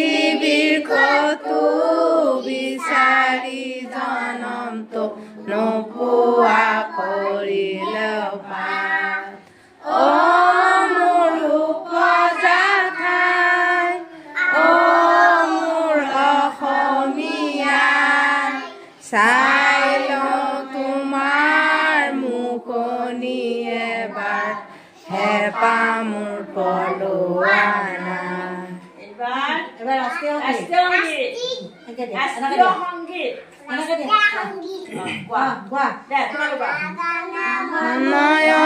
পৃথিৱীৰ কতো বিচাৰি জনমটো নোপোৱা কৰিলে ভাল অ মোৰ উপজা ঠাই অ মোৰ অসমীয়া চাই লওঁ তোমাৰ মুখনি এবাৰ হেঁপাহ মোৰ পলোৱা নাই এবাৰ ৰাষ্ট্ৰীয় সংগীত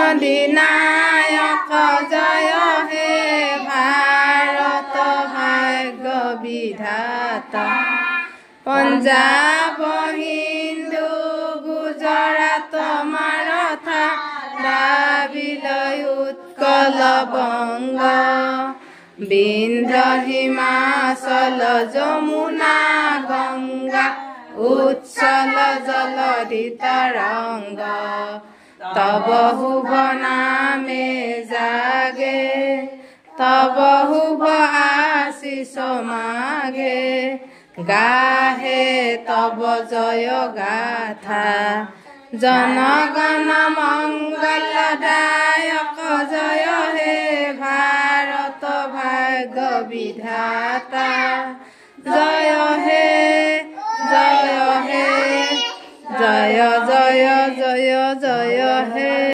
অধিনায়ক জয় হে ভাৰত ভাগ্য বিধাতা পঞ্জাব হিন্দু গুজৰাট মাৰাঠা দ্ৰাবিড় উৎকল বংগ বিন্ধ্য হিমাচল যমুনা গংগা উচ্ছল জলধি তৰংগ তব শুভ নামে জাগে তব শুভ আশিষ মাগে গাহে তব জয় গাথা জনগণ মংগলদায়ক জয় হে ভাৰত ভাগ্য বিধাতা